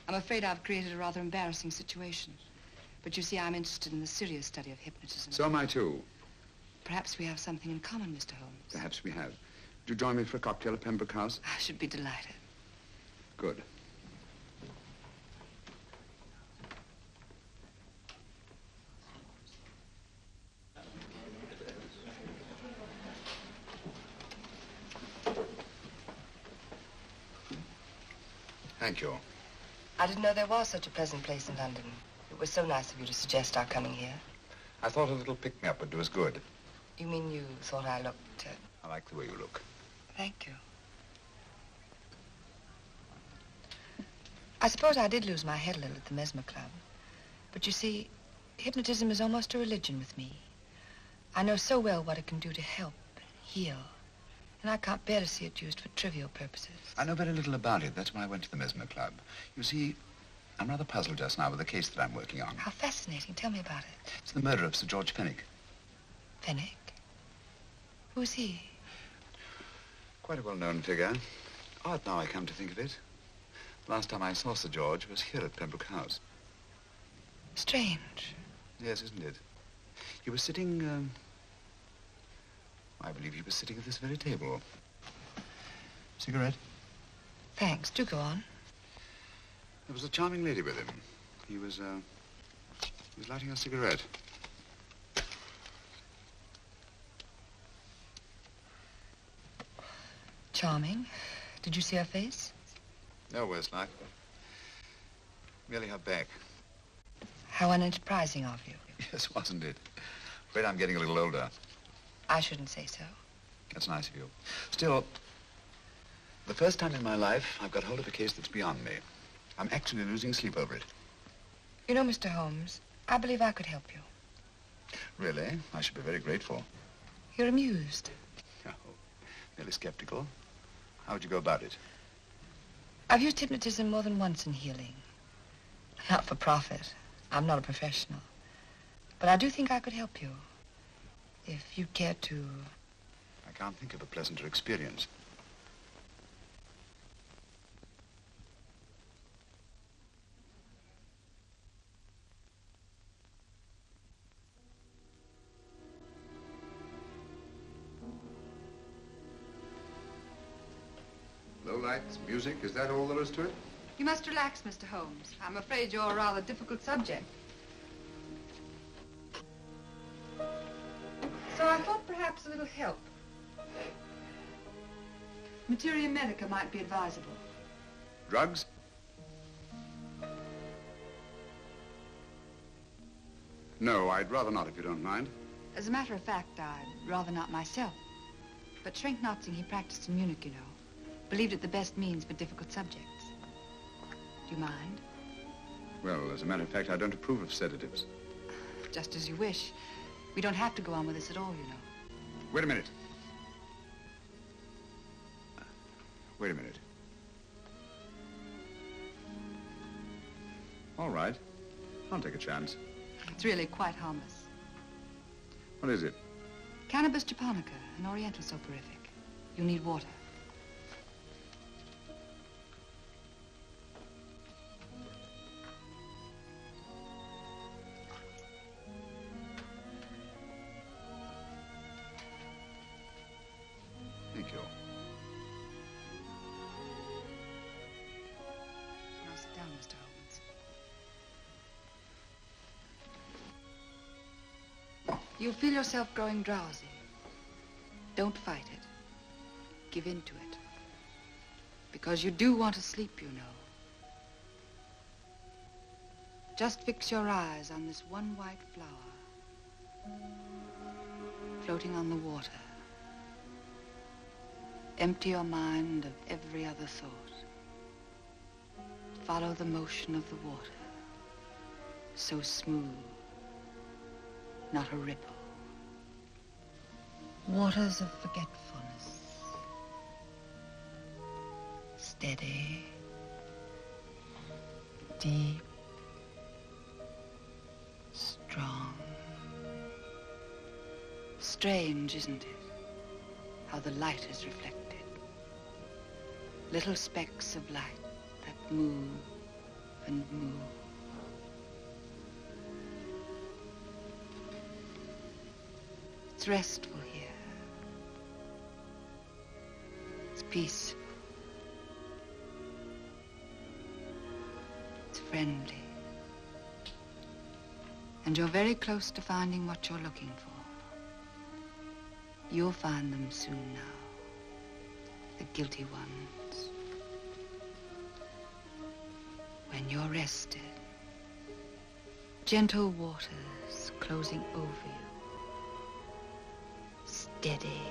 I'm afraid I've created a rather embarrassing situation. But you see, I'm interested in the serious study of hypnotism. So am I, too. Perhaps we have something in common, Mr. Holmes. Perhaps we have. Would you join me for a cocktail at Pembroke House? I should be delighted. Good. Thank you. I didn't know there was such a pleasant place in London. It was so nice of you to suggest our coming here. I thought a little pick-me-up would do us good. You mean you thought I looked... I like the way you look. Thank you. I suppose I did lose my head a little at the Mesmer Club. But you see, hypnotism is almost a religion with me. I know so well what it can do to help, heal. And I can't bear to see it used for trivial purposes. I know very little about it. That's why I went to the Mesmer Club. You see, I'm rather puzzled just now with the case that I'm working on. How fascinating. Tell me about it. It's the murder of Sir George Fenwick. Fenwick? Who's he? Quite a well-known figure. Odd now I come to think of it. Last time I saw Sir George was here at Pembroke House. Strange. Yes, isn't it? He was sitting, I believe he was sitting at this very table. Cigarette? Thanks. Do go on. There was a charming lady with him. He was lighting a cigarette. Charming. Did you see her face? No worse like. Merely her back. How unenterprising of you. Yes, wasn't it? Afraid I'm getting a little older. I shouldn't say so. That's nice of you. Still, the first time in my life, I've got hold of a case that's beyond me. I'm actually losing sleep over it. You know, Mr. Holmes, I believe I could help you. Really? I should be very grateful. You're amused. Oh, merely skeptical. How would you go about it? I've used hypnotism more than once in healing. Not for profit. I'm not a professional. But I do think I could help you. If you care to... I can't think of a pleasanter experience. Low lights, music, is that all there is to it? You must relax, Mr. Holmes. I'm afraid you're a rather difficult subject. So I thought perhaps a little help. Materia medica might be advisable. Drugs? No, I'd rather not, if you don't mind. As a matter of fact, I'd rather not myself. But Schrenk-Notzing, he practiced in Munich, you know. Believed it the best means for difficult subjects. Do you mind? Well, as a matter of fact, I don't approve of sedatives. Just as you wish. We don't have to go on with this at all, you know. Wait a minute. Wait a minute. All right. I'll take a chance. It's really quite harmless. What is it? Cannabis japonica, an oriental soporific. You'll need water. Thank you. Now sit down, Mr. Holmes. You'll feel yourself growing drowsy. Don't fight it. Give in to it. Because you do want to sleep, you know. Just fix your eyes on this one white flower floating on the water. Empty your mind of every other thought. Follow the motion of the water. So smooth, not a ripple. Waters of forgetfulness. Steady, deep, strong. Strange, isn't it? How the light is reflected. Little specks of light that move and move. It's restful here. It's peaceful. It's friendly. And you're very close to finding what you're looking for. You'll find them soon now. The guilty ones. When you're rested, gentle waters closing over you. Steady,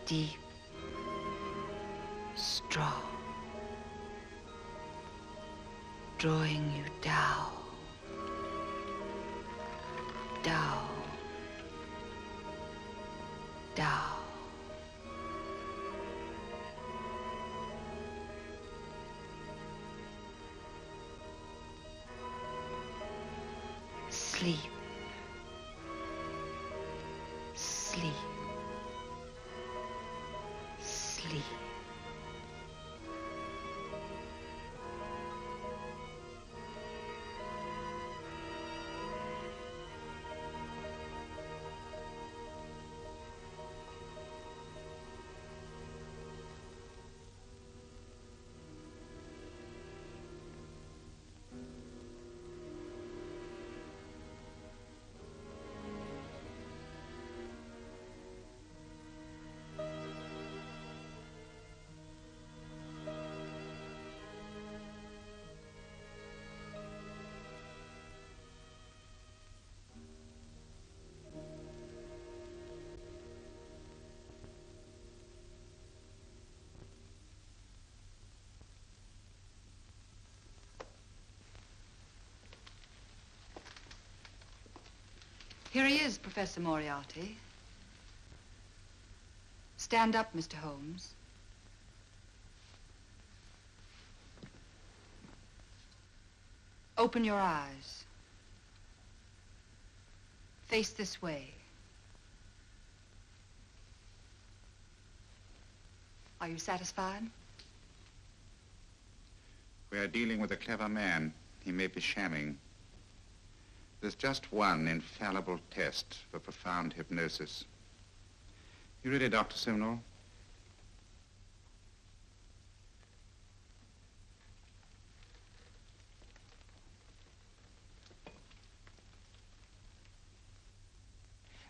deep, strong. Drawing you down, down, down. Sleep. Sleep. Sleep. Here he is, Professor Moriarty. Stand up, Mr. Holmes. Open your eyes. Face this way. Are you satisfied? We are dealing with a clever man. He may be shamming. There's just one infallible test for profound hypnosis. You ready, Dr. Simnel?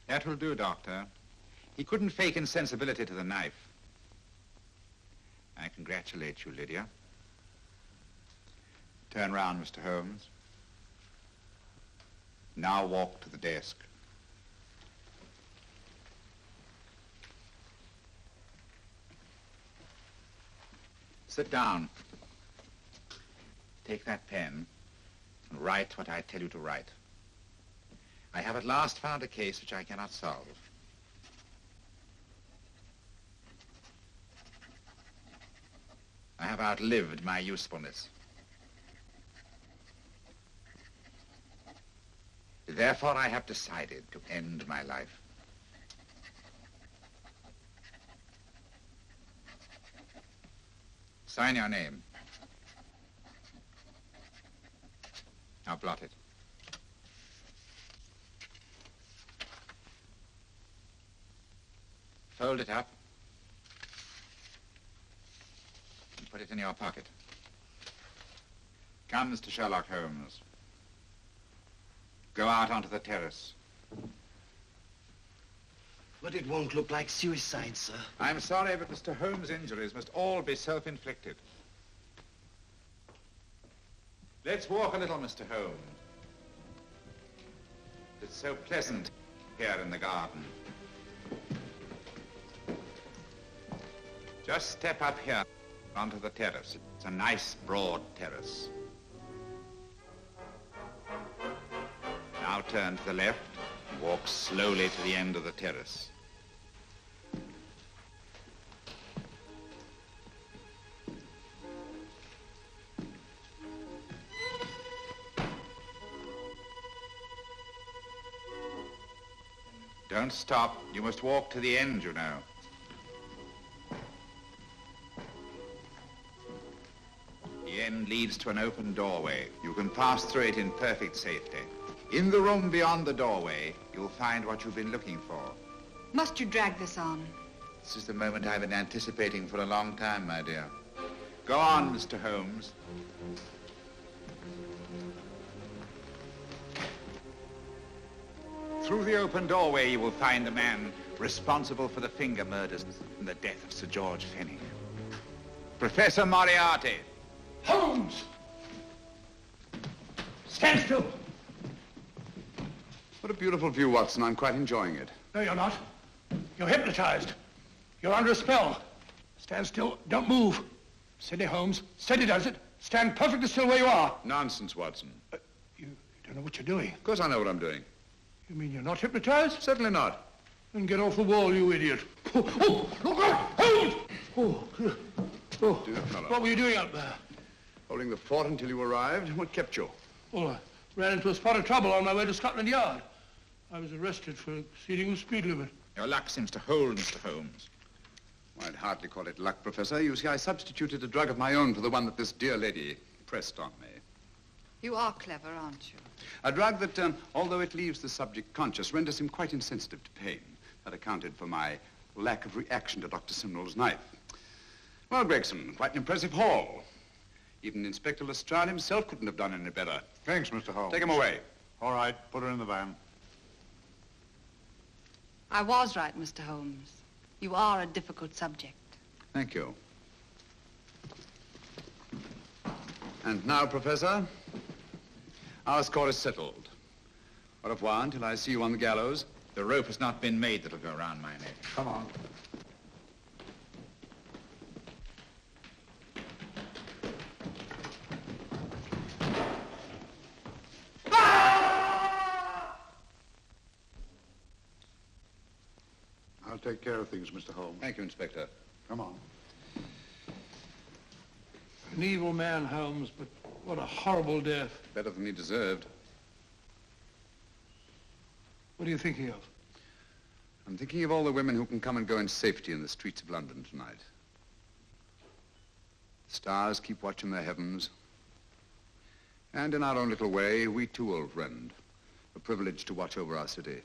That will do, Doctor. He couldn't fake insensibility to the knife. I congratulate you, Lydia. Turn round, Mr. Holmes. Now walk to the desk. Sit down. Take that pen and write what I tell you to write. I have at last found a case which I cannot solve. I have outlived my usefulness. Therefore, I have decided to end my life. Sign your name. Now blot it. Fold it up and put it in your pocket. Come, Mr. Sherlock Holmes. Go out onto the terrace. But it won't look like suicide, sir. I'm sorry, but Mr. Holmes' injuries must all be self-inflicted. Let's walk a little, Mr. Holmes. It's so pleasant here in the garden. Just step up here onto the terrace. It's a nice, broad terrace. Now turn to the left and walk slowly to the end of the terrace. Don't stop. You must walk to the end, you know. The end leads to an open doorway. You can pass through it in perfect safety. In the room beyond the doorway, you'll find what you've been looking for. Must you drag this on? This is the moment I've been anticipating for a long time, my dear. Go on, Mr. Holmes. Through the open doorway, you will find the man responsible for the finger murders and the death of Sir George Fenwick. Professor Moriarty. Holmes! Stand still. What a beautiful view, Watson. I'm quite enjoying it. No, you're not. You're hypnotized. You're under a spell. Stand still. Don't move. Steady, Holmes. Steady does it. Stand perfectly still where you are. Nonsense, Watson. You don't know what you're doing. Of course I know what I'm doing. You mean you're not hypnotized? Certainly not. Then get off the wall, you idiot. Oh, look out! Holmes! Oh, Dear fellow. What were you doing up there? Holding the fort until you arrived. What kept you? Well, I ran into a spot of trouble on my way to Scotland Yard. I was arrested for exceeding the speed limit. Your luck seems to hold, Mr. Holmes. Well, I'd hardly call it luck, Professor. You see, I substituted a drug of my own for the one that this dear lady pressed on me. You are clever, aren't you? A drug that, although it leaves the subject conscious, renders him quite insensitive to pain. That accounted for my lack of reaction to Dr. Simnel's knife. Well, Gregson, quite an impressive haul. Even Inspector Lestrade himself couldn't have done any better. Thanks, Mr. Holmes. Take him away. All right, put her in the van. I was right, Mr. Holmes. You are a difficult subject. Thank you. And now, Professor, our score is settled. Au revoir until I see you on the gallows. The rope has not been made that'll go around my neck. Come on. take care of things, Mr. Holmes. Thank you, Inspector. Come on. An evil man, Holmes, but what a horrible death. Better than he deserved. What are you thinking of? I'm thinking of all the women who can come and go in safety in the streets of London tonight. The stars keep watching the heavens. And in our own little way, we too, old friend, are privileged to watch over our city.